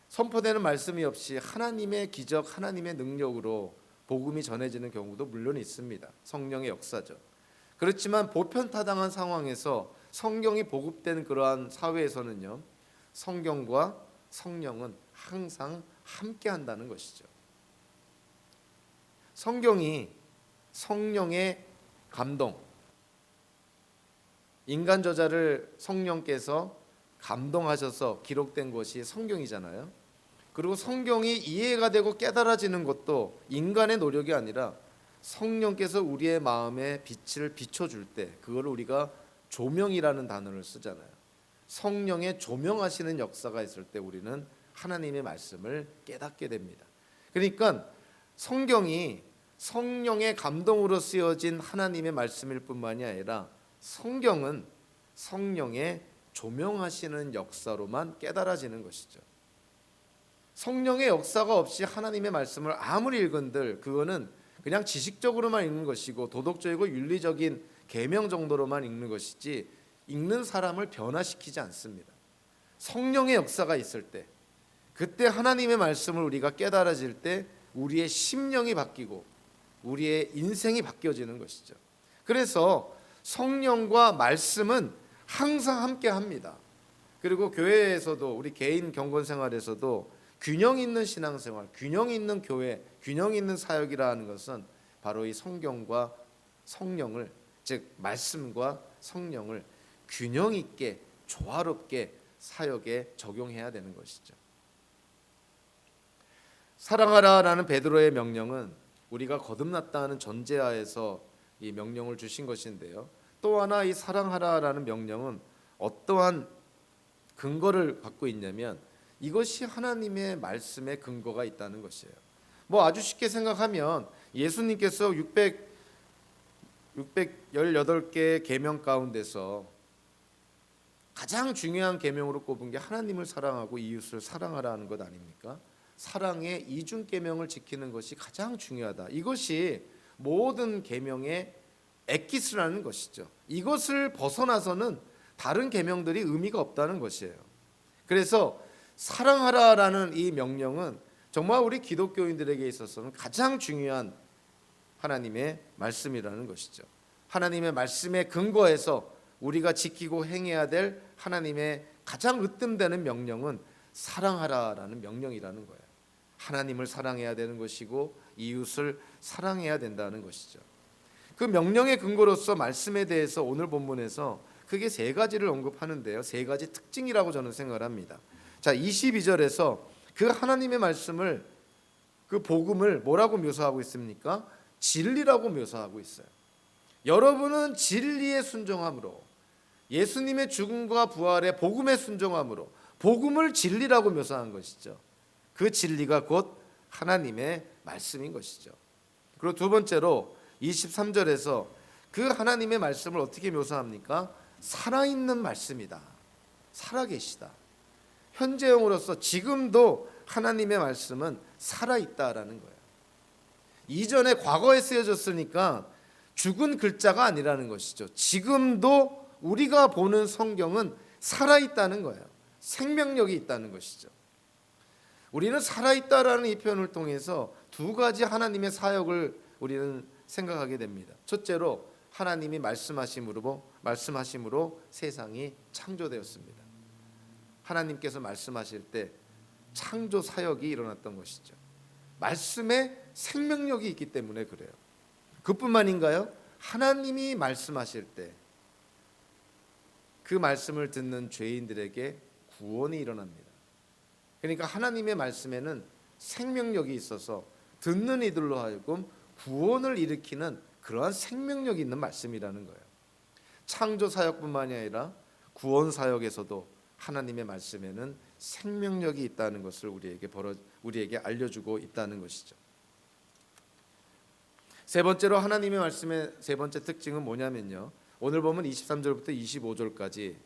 선포되는 말씀이 없이 하나님의 기적, 하나님의 능력으로 복음이 전해지는 경우도 물론 있습니다. 성령의 역사죠. 그렇지만 보편타당한 상황에서 성경이 보급된 그러한 사회에서는요, 성경과 성령은 항상 함께 한다는 것이죠. 성경이 성령의 감동, 인간 저자를 성령께서 감동하셔서 기록된 것이 성경이잖아요. 그리고 성경이 이해가 되고 깨달아지는 것도 인간의 노력이 아니라 성령께서 우리의 마음에 빛을 비춰줄 때, 그걸 우리가 조명이라는 단어를 쓰잖아요. 성령의 조명하시는 역사가 있을 때 우리는 하나님의 말씀을 깨닫게 됩니다. 그러니까 성경이 성령의 감동으로 쓰여진 하나님의 말씀일 뿐만이 아니라 성경은 성령의 조명하시는 역사로만 깨달아지는 것이죠. 성령의 역사가 없이 하나님의 말씀을 아무리 읽은들 그거는 그냥 지식적으로만 읽는 것이고 도덕적이고 윤리적인 계명 정도로만 읽는 것이지 읽는 사람을 변화시키지 않습니다. 성령의 역사가 있을 때, 그때 하나님의 말씀을 우리가 깨달아질 때 우리의 심령이 바뀌고 우리의 인생이 바뀌어지는 것이죠. 그래서 성령과 말씀은 항상 함께 합니다. 그리고 교회에서도 우리 개인 경건 생활에서도 균형 있는 신앙생활, 균형 있는 교회, 균형 있는 사역이라 하는 것은 바로 이 성경과 성령을, 즉 말씀과 성령을 균형 있게 조화롭게 사역에 적용해야 되는 것이죠. 사랑하라라는 베드로의 명령은 우리가 거듭났다는 전제하에서 이 명령을 주신 것인데요. 또 하나 이 사랑하라라는 명령은 어떠한 근거를 갖고 있냐면 이것이 하나님의 말씀에 근거가 있다는 것이에요. 뭐 아주 쉽게 생각하면 예수님께서 618개의 계명 가운데서 가장 중요한 계명으로 꼽은 게 하나님을 사랑하고 이웃을 사랑하라는 것 아닙니까? 사랑의 이중 계명을 지키는 것이 가장 중요하다. 이것이 모든 계명의 엑기스라는 것이죠. 이것을 벗어나서는 다른 계명들이 의미가 없다는 것이에요. 그래서 사랑하라라는 이 명령은 정말 우리 기독교인들에게 있어서는 가장 중요한 하나님의 말씀이라는 것이죠. 하나님의 말씀에 근거해서 우리가 지키고 행해야 될 하나님의 가장 으뜸되는 명령은 사랑하라라는 명령이라는 거예요. 하나님을 사랑해야 되는 것이고 이웃을 사랑해야 된다는 것이죠. 그 명령의 근거로서 말씀에 대해서 오늘 본문에서 크게 세 가지를 언급하는데요. 세 가지 특징이라고 저는 생각을 합니다. 자, 22절에서 그 하나님의 말씀을, 그 복음을 뭐라고 묘사하고 있습니까? 진리라고 묘사하고 있어요. 여러분은 진리에 순종함으로, 예수님의 죽음과 부활의 복음에 순종함으로 복음을 진리라고 묘사한 것이죠. 그 진리가 곧 하나님의 말씀인 것이죠. 그리고 두 번째로 23절에서 그 하나님의 말씀을 어떻게 묘사합니까? 살아있는 말씀이다. 살아계시다. 현재형으로서 지금도 하나님의 말씀은 살아있다라는 거예요. 이전에 과거에 쓰여졌으니까 죽은 글자가 아니라는 것이죠. 지금도 우리가 보는 성경은 살아있다는 거예요. 생명력이 있다는 것이죠. 우리는 살아있다라는 이 표현을 통해서 두 가지 하나님의 사역을 우리는 생각하게 됩니다. 첫째로 하나님이 말씀하심으로 세상이 창조되었습니다. 하나님께서 말씀하실 때 창조 사역이 일어났던 것이죠. 말씀에 생명력이 있기 때문에 그래요. 그뿐만인가요? 하나님이 말씀하실 때 그 말씀을 듣는 죄인들에게 구원이 일어납니다. 그러니까 하나님의 말씀에는 생명력이 있어서 듣는 이들로 하여금 구원을 일으키는 그러한 생명력이 있는 말씀이라는 거예요. 창조 사역뿐만이 아니라 구원 사역에서도 하나님의 말씀에는 생명력이 있다는 것을 우리에게 알려주고 있다는 것이죠. 세 번째로 하나님의 말씀의 세 번째 특징은 뭐냐면요. 오늘 보면 23절부터 25절까지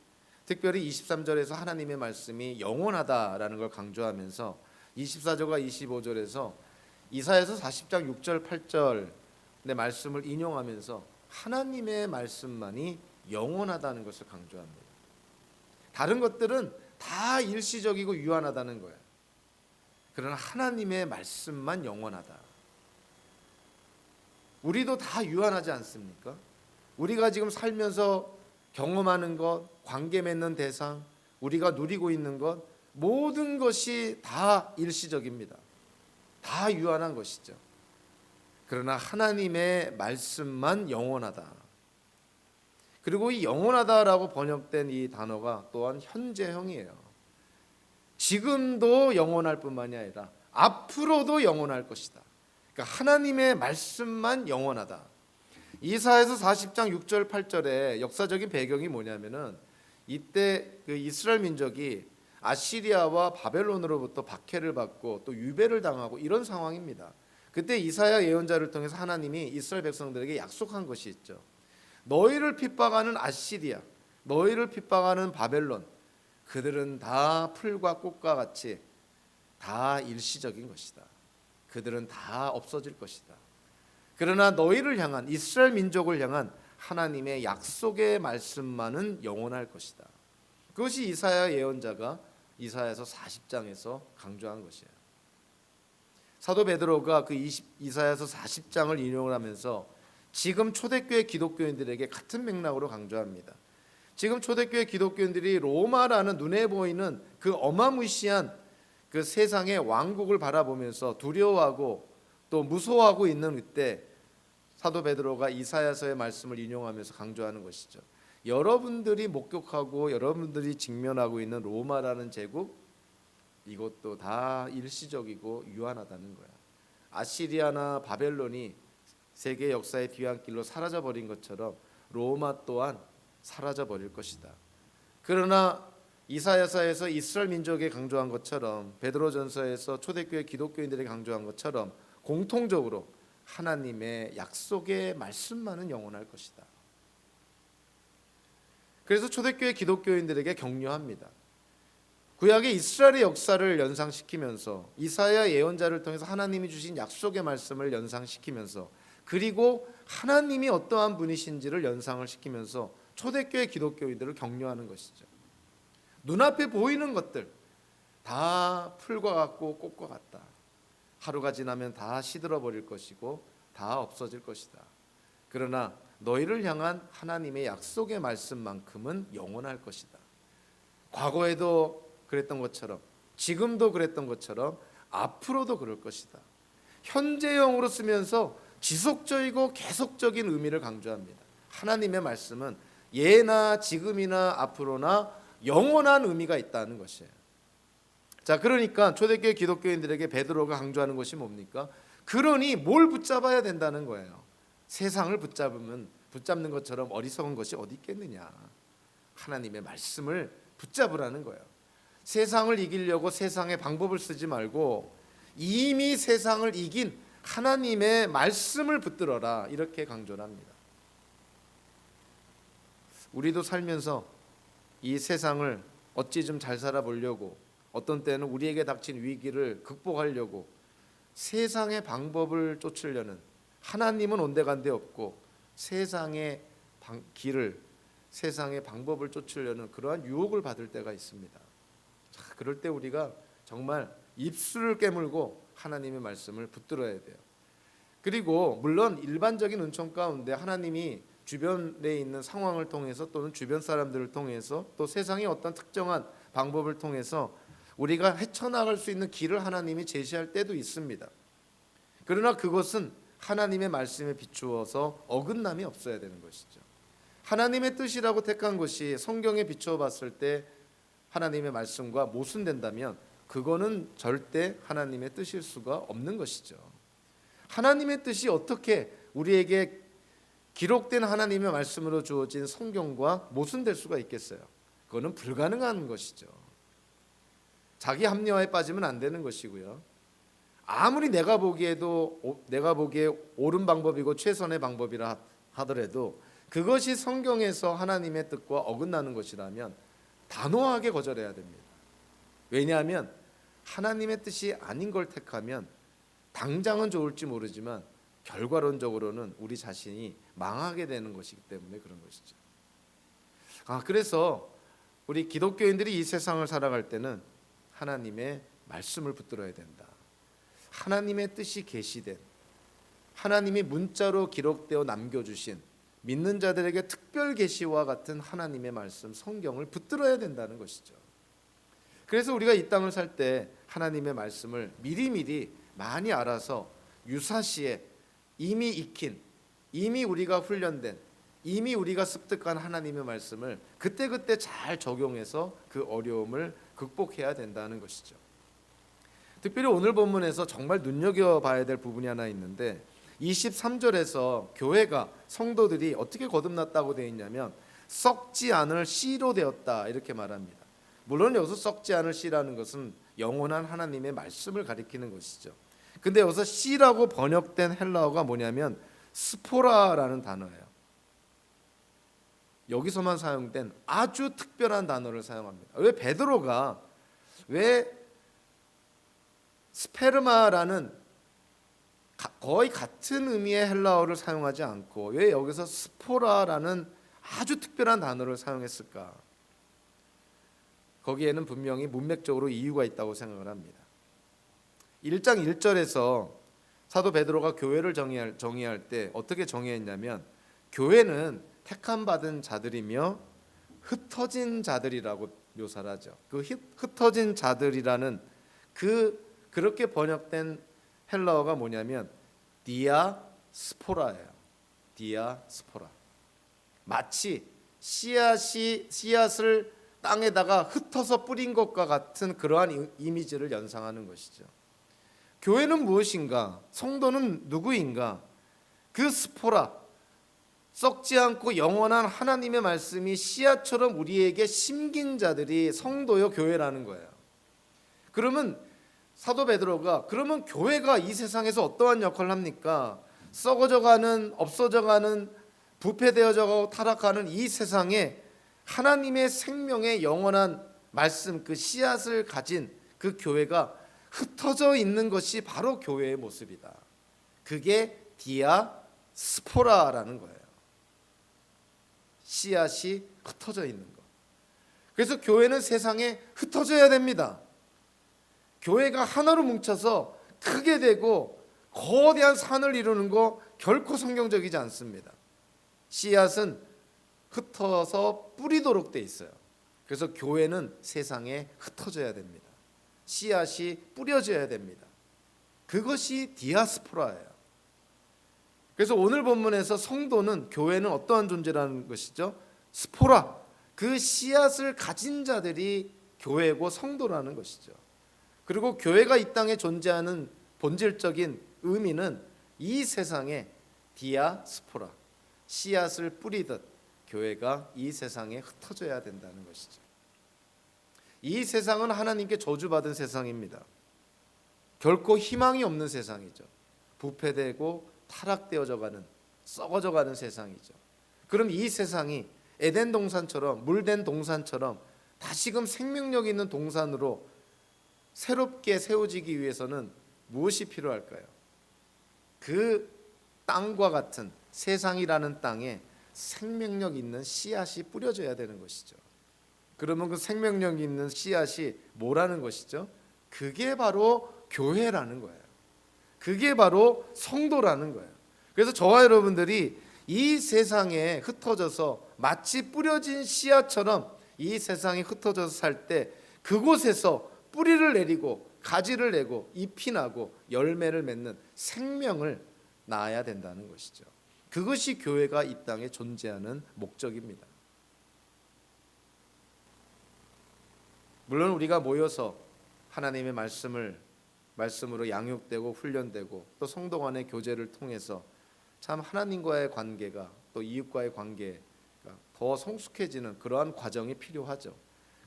특별히 23절에서 하나님의 말씀이 영원하다라는 걸 강조하면서 24절과 25절에서 이사야서 40장 6절 8절의 말씀을 인용하면서 하나님의 말씀만이 영원하다는 것을 강조합니다. 다른 것들은 다 일시적이고 유한하다는 거예요. 그러나 하나님의 말씀만 영원하다. 우리도 다 유한하지 않습니까? 우리가 지금 살면서 경험하는 것, 관계 맺는 대상, 우리가 누리고 있는 것, 모든 것이 다 일시적입니다. 다 유한한 것이죠. 그러나 하나님의 말씀만 영원하다. 그리고 이 영원하다라고 번역된 이 단어가 또한 현재형이에요. 지금도 영원할 뿐만이 아니라 앞으로도 영원할 것이다. 그러니까 하나님의 말씀만 영원하다. 이사야서 40장 6절 8절의 역사적인 배경이 뭐냐면은 이때 그 이스라엘 민족이 아시리아와 바벨론으로부터 박해를 받고 또 유배를 당하고 이런 상황입니다. 그때 이사야 예언자를 통해서 하나님이 이스라엘 백성들에게 약속한 것이 있죠. 너희를 핍박하는 아시리아, 너희를 핍박하는 바벨론, 그들은 다 풀과 꽃과 같이 다 일시적인 것이다. 그들은 다 없어질 것이다. 그러나 너희를 향한, 이스라엘 민족을 향한 하나님의 약속의 말씀만은 영원할 것이다. 그것이 이사야 예언자가 이사야서 40장에서 강조한 것이에요. 사도 베드로가 그 이사야서 40장을 인용을 하면서 지금 초대교회 기독교인들에게 같은 맥락으로 강조합니다. 지금 초대교회 기독교인들이 로마라는 눈에 보이는 그 어마무시한 그 세상의 왕국을 바라보면서 두려워하고 또 무서워하고 있는 그때 사도 베드로가 이사야서의 말씀을 인용하면서 강조하는 것이죠. 여러분들이 목격하고 여러분들이 직면하고 있는 로마라는 제국, 이것도 다 일시적이고 유한하다는 거야. 아시리아나 바벨론이 세계 역사의 뒤안길로 사라져 버린 것처럼 로마 또한 사라져 버릴 것이다. 그러나 이사야서에서 이스라엘 민족에 강조한 것처럼, 베드로전서에서 초대교회 기독교인들에게 강조한 것처럼 공통적으로 하나님의 약속의 말씀만은 영원할 것이다. 그래서 초대교회 기독교인들에게 격려합니다. 구약의 이스라엘의 역사를 연상시키면서 이사야 예언자를 통해서 하나님이 주신 약속의 말씀을 연상시키면서, 그리고 하나님이 어떠한 분이신지를 연상을 시키면서 초대교회 기독교인들을 격려하는 것이죠. 눈앞에 보이는 것들 다 풀과 같고 꽃과 같다. 하루가 지나면 다 시들어 버릴 것이고 다 없어질 것이다. 그러나 너희를 향한 하나님의 약속의 말씀만큼은 영원할 것이다. 과거에도 그랬던 것처럼, 지금도 그랬던 것처럼 앞으로도 그럴 것이다. 현재형으로 쓰면서 지속적이고 계속적인 의미를 강조합니다. 하나님의 말씀은 예나 지금이나 앞으로나 영원한 의미가 있다는 것이에요. 자, 그러니까 초대교회 기독교인들에게 베드로가 강조하는 것이 뭡니까? 그러니 뭘 붙잡아야 된다는 거예요. 세상을 붙잡는 것처럼 어리석은 것이 어디 있겠느냐. 하나님의 말씀을 붙잡으라는 거예요. 세상을 이기려고 세상의 방법을 쓰지 말고 이미 세상을 이긴 하나님의 말씀을 붙들어라, 이렇게 강조를 합니다. 우리도 살면서 이 세상을 어찌 좀 잘 살아보려고, 어떤 때는 우리에게 닥친 위기를 극복하려고 세상의 방법을 쫓으려는, 하나님은 온데간데 없고 세상의 길을, 세상의 방법을 쫓으려는 그러한 유혹을 받을 때가 있습니다. 자, 그럴 때 우리가 정말 입술을 깨물고 하나님의 말씀을 붙들어야 돼요. 그리고 물론 일반적인 은총 가운데 하나님이 주변에 있는 상황을 통해서 또는 주변 사람들을 통해서 또 세상의 어떤 특정한 방법을 통해서 우리가 헤쳐나갈 수 있는 길을 하나님이 제시할 때도 있습니다. 그러나 그것은 하나님의 말씀에 비추어서 어긋남이 없어야 되는 것이죠. 하나님의 뜻이라고 택한 것이 성경에 비추어 봤을 때 하나님의 말씀과 모순된다면 그거는 절대 하나님의 뜻일 수가 없는 것이죠. 하나님의 뜻이 어떻게 우리에게 기록된 하나님의 말씀으로 주어진 성경과 모순될 수가 있겠어요? 그거는 불가능한 것이죠. 자기 합리화에 빠지면 안 되는 것이고요. 아무리 내가 보기에 옳은 방법이고 최선의 방법이라 하더라도 그것이 성경에서 하나님의 뜻과 어긋나는 것이라면 단호하게 거절해야 됩니다. 왜냐하면 하나님의 뜻이 아닌 걸 택하면 당장은 좋을지 모르지만 결과론적으로는 우리 자신이 망하게 되는 것이기 때문에 그런 것이죠. 그래서 우리 기독교인들이 이 세상을 살아갈 때는 하나님의 말씀을 붙들어야 된다. 하나님의 뜻이 계시된, 하나님이 문자로 기록되어 남겨주신 믿는 자들에게 특별 계시와 같은 하나님의 말씀, 성경을 붙들어야 된다는 것이죠. 그래서 우리가 이 땅을 살 때 하나님의 말씀을 미리미리 많이 알아서 유사시에 이미 익힌, 이미 우리가 훈련된, 이미 우리가 습득한 하나님의 말씀을 그때그때 잘 적용해서 그 어려움을 극복해야 된다는 것이죠. 특별히 오늘 본문에서 정말 눈여겨봐야 될 부분이 하나 있는데 23절에서 교회가, 성도들이 어떻게 거듭났다고 되어 있냐면 썩지 않을 씨로 되었다, 이렇게 말합니다. 물론 여기서 썩지 않을 씨라는 것은 영원한 하나님의 말씀을 가리키는 것이죠. 근데 여기서 씨라고 번역된 헬라어가 뭐냐면 스포라라는 단어예요. 여기서만 사용된 아주 특별한 단어를 사용합니다. 왜 베드로가 스페르마라는 거의 같은 의미의 헬라어를 사용하지 않고 왜 여기서 스포라라는 아주 특별한 단어를 사용했을까? 거기에는 분명히 문맥적으로 이유가 있다고 생각을 합니다. 1장 1절에서 사도 베드로가 교회를 정의할 때 어떻게 정의했냐면 교회는 택함 받은 자들이며 흩어진 자들이라고 묘사를 하죠. 그 흩어진 자들이라는 그렇게 번역된 헬라어가 뭐냐면 디아스포라예요. 디아스포라. 마치 씨앗을 땅에다가 흩어서 뿌린 것과 같은 그러한 이미지를 연상하는 것이죠. 교회는 무엇인가? 성도는 누구인가? 그 스포라, 썩지 않고 영원한 하나님의 말씀이 씨앗처럼 우리에게 심긴 자들이 성도요 교회라는 거예요. 그러면 사도 베드로가 그러면 교회가 이 세상에서 어떠한 역할을 합니까? 썩어져가는, 없어져가는, 부패되어져가고 타락하는 이 세상에 하나님의 생명의 영원한 말씀, 그 씨앗을 가진 그 교회가 흩어져 있는 것이 바로 교회의 모습이다. 그게 디아스포라라는 거예요. 씨앗이 흩어져 있는 것. 그래서 교회는 세상에 흩어져야 됩니다. 교회가 하나로 뭉쳐서 크게 되고 거대한 산을 이루는 거 결코 성경적이지 않습니다. 씨앗은 흩어서 뿌리도록 돼 있어요. 그래서 교회는 세상에 흩어져야 됩니다. 씨앗이 뿌려져야 됩니다. 그것이 디아스포라예요. 그래서 오늘 본문에서 성도는, 교회는 어떠한 존재라는 것이죠? 스포라, 그 씨앗을 가진 자들이 교회고 성도라는 것이죠. 그리고 교회가 이 땅에 존재하는 본질적인 의미는 이 세상에 디아스포라, 씨앗을 뿌리듯 교회가 이 세상에 흩어져야 된다는 것이죠. 이 세상은 하나님께 저주받은 세상입니다. 결코 희망이 없는 세상이죠. 부패되고 타락되어져가는, 썩어져가는 세상이죠. 그럼 이 세상이 에덴 동산처럼, 물된 동산처럼 다시금 생명력 있는 동산으로 새롭게 세워지기 위해서는 무엇이 필요할까요? 그 땅과 같은 세상이라는 땅에 생명력 있는 씨앗이 뿌려져야 되는 것이죠. 그러면 그 생명력 있는 씨앗이 뭐라는 것이죠? 그게 바로 교회라는 거예요. 그게 바로 성도라는 거예요. 그래서 저와 여러분들이 이 세상에 흩어져서 마치 뿌려진 씨앗처럼 이 세상에 흩어져서 살 때 그곳에서 뿌리를 내리고 가지를 내고 잎이 나고 열매를 맺는 생명을 낳아야 된다는 것이죠. 그것이 교회가 이 땅에 존재하는 목적입니다. 물론 우리가 모여서 하나님의 말씀으로 양육되고 훈련되고 또 성도 간의 교제를 통해서 참 하나님과의 관계가 또 이웃과의 관계가 더 성숙해지는 그러한 과정이 필요하죠.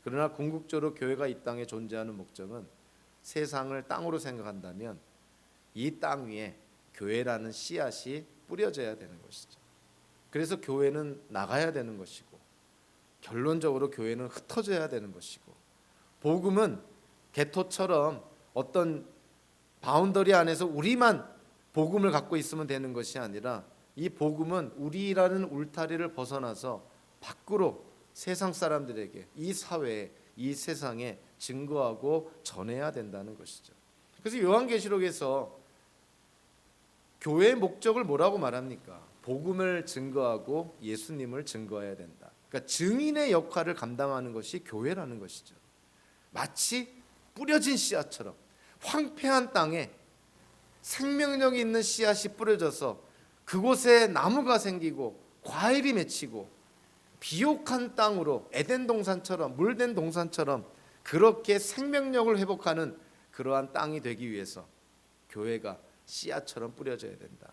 그러나 궁극적으로 교회가 이 땅에 존재하는 목적은 세상을 땅으로 생각한다면 이 땅 위에 교회라는 씨앗이 뿌려져야 되는 것이죠. 그래서 교회는 나가야 되는 것이고 결론적으로 교회는 흩어져야 되는 것이고 복음은 개토처럼 어떤 바운더리 안에서 우리만 복음을 갖고 있으면 되는 것이 아니라 이 복음은 우리라는 울타리를 벗어나서 밖으로 세상 사람들에게, 이 사회에, 이 세상에 증거하고 전해야 된다는 것이죠. 그래서 요한계시록에서 교회의 목적을 뭐라고 말합니까? 복음을 증거하고 예수님을 증거해야 된다. 그러니까 증인의 역할을 감당하는 것이 교회라는 것이죠. 마치 뿌려진 씨앗처럼 황폐한 땅에 생명력 있는 씨앗이 뿌려져서 그곳에 나무가 생기고 과일이 맺히고 비옥한 땅으로 에덴 동산처럼, 물된 동산처럼 그렇게 생명력을 회복하는 그러한 땅이 되기 위해서 교회가 씨앗처럼 뿌려져야 된다.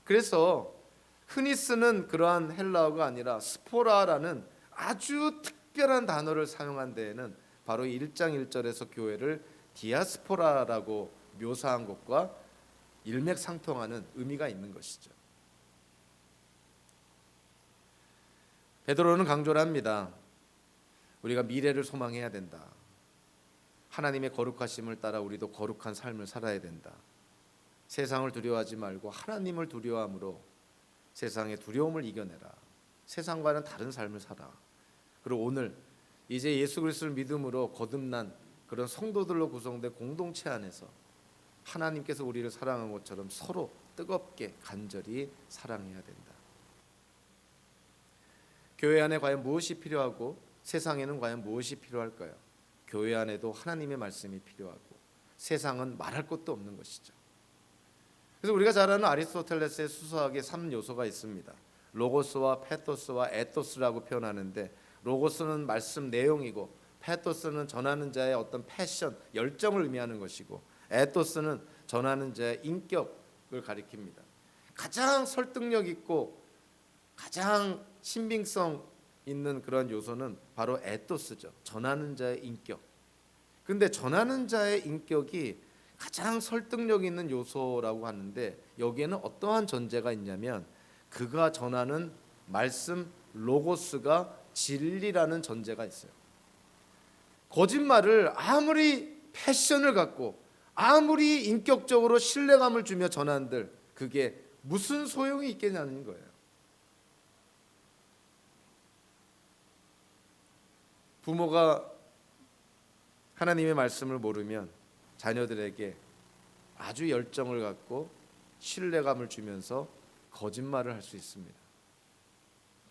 그래서 흔히 쓰는 그러한 헬라어가 아니라 스포라라는 아주 특별한 단어를 사용한 데에는 바로 1장 1절에서 교회를 디아스포라라고 묘사한 것과 일맥상통하는 의미가 있는 것이죠. 베드로는 강조를 합니다. 우리가 미래를 소망해야 된다. 하나님의 거룩하심을 따라 우리도 거룩한 삶을 살아야 된다. 세상을 두려워하지 말고 하나님을 두려워함으로 세상의 두려움을 이겨내라. 세상과는 다른 삶을 살아. 그리고 오늘 이제 예수 그리스도를 믿음으로 거듭난 그런 성도들로 구성된 공동체 안에서 하나님께서 우리를 사랑한 것처럼 서로 뜨겁게 간절히 사랑해야 된다. 교회 안에 과연 무엇이 필요하고 세상에는 과연 무엇이 필요할까요? 교회 안에도 하나님의 말씀이 필요하고 세상은 말할 것도 없는 것이죠. 그래서 우리가 잘 아는 아리스토텔레스의 수서학에 3요소가 있습니다. 로고스와 페토스와 에토스라고 표현하는데, 로고스는 말씀 내용이고 페토스는 전하는 자의 어떤 패션, 열정을 의미하는 것이고, 에토스는 전하는 자의 인격을 가리킵니다. 가장 설득력 있고 가장 신빙성 있는 그런 요소는 바로 에토스죠. 전하는 자의 인격. 근데 전하는 자의 인격이 가장 설득력 있는 요소라고 하는데, 여기에는 어떠한 전제가 있냐면 그가 전하는 말씀 로고스가 진리라는 전제가 있어요. 거짓말을 아무리 패션을 갖고 아무리 인격적으로 신뢰감을 주며 전한들 그게 무슨 소용이 있겠냐는 거예요. 부모가 하나님의 말씀을 모르면 자녀들에게 아주 열정을 갖고 신뢰감을 주면서 거짓말을 할 수 있습니다.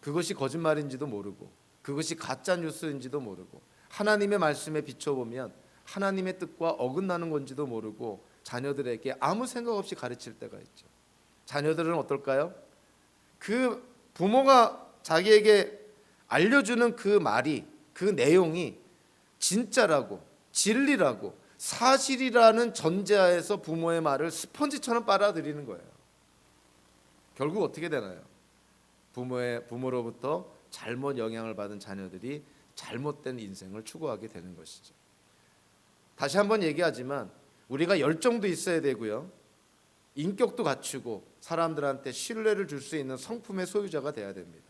그것이 거짓말인지도 모르고 그것이 가짜 뉴스인지도 모르고 하나님의 말씀에 비춰보면 하나님의 뜻과 어긋나는 건지도 모르고 자녀들에게 아무 생각 없이 가르칠 때가 있죠. 자녀들은 어떨까요? 그 부모가 자기에게 알려주는 그 말이, 그 내용이 진짜라고 진리라고 사실이라는 전제하에서 부모의 말을 스펀지처럼 빨아들이는 거예요. 결국 어떻게 되나요? 부모로부터 잘못 영향을 받은 자녀들이 잘못된 인생을 추구하게 되는 것이죠. 다시 한번 얘기하지만 우리가 열정도 있어야 되고요, 인격도 갖추고 사람들한테 신뢰를 줄 수 있는 성품의 소유자가 돼야 됩니다.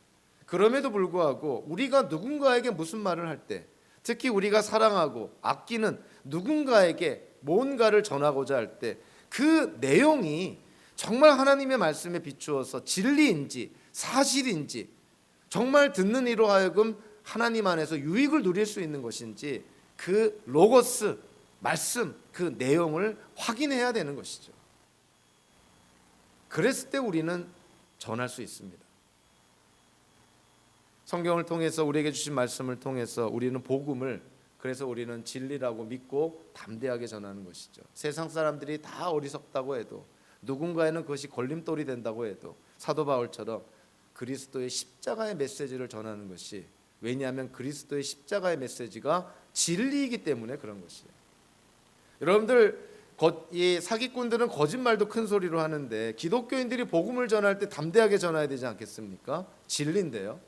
그럼에도 불구하고 우리가 누군가에게 무슨 말을 할 때, 특히 우리가 사랑하고 아끼는 누군가에게 뭔가를 전하고자 할 때 그 내용이 정말 하나님의 말씀에 비추어서 진리인지 사실인지, 정말 듣는 이로 하여금 하나님 안에서 유익을 누릴 수 있는 것인지, 그 로고스 말씀 그 내용을 확인해야 되는 것이죠. 그랬을 때 우리는 전할 수 있습니다. 성경을 통해서 우리에게 주신 말씀을 통해서 우리는 복음을, 그래서 우리는 진리라고 믿고 담대하게 전하는 것이죠. 세상 사람들이 다 어리석다고 해도, 누군가에는 그것이 걸림돌이 된다고 해도 사도 바울처럼 그리스도의 십자가의 메시지를 전하는 것이, 왜냐하면 그리스도의 십자가의 메시지가 진리이기 때문에 그런 것이에요. 여러분들, 이 사기꾼들은 거짓말도 큰 소리로 하는데 기독교인들이 복음을 전할 때 담대하게 전해야 되지 않겠습니까? 진리인데요.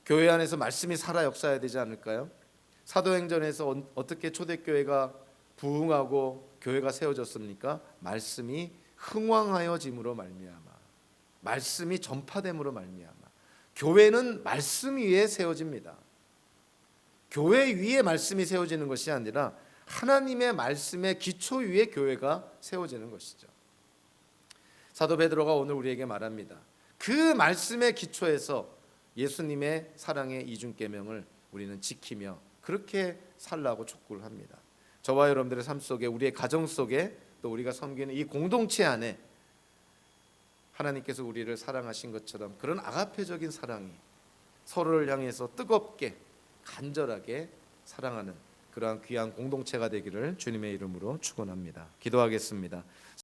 교회 안에서 말씀이 살아 역사해야 되지 않을까요? 사도행전에서 어떻게 초대교회가 부흥하고 교회가 세워졌습니까? 말씀이 흥왕하여짐으로 말미암아, 말씀이 전파됨으로 말미암아. 교회는 말씀 위에 세워집니다. 교회 위에 말씀이 세워지는 것이 아니라 하나님의 말씀의 기초 위에 교회가 세워지는 것이죠. 사도 베드로가 오늘 우리에게 말합니다. 그 말씀의 기초에서 예수님의 사랑의 이중계명을 우리는 지키며 그렇게 살라고 촉구를 합니다. 저와 여러분들의 삶 속에, 우리의 가정 속에, 또 우리가 섬기는 이 공동체 안에 하나님께서 우리를 사랑하신 것처럼 그런 아가페적인 사랑이 서로를 향해서 뜨겁게 간절하게 사랑하는 그러한 귀한 공동체가 되기를 주님의 이름으로 축원합니다. 기도하겠습니다.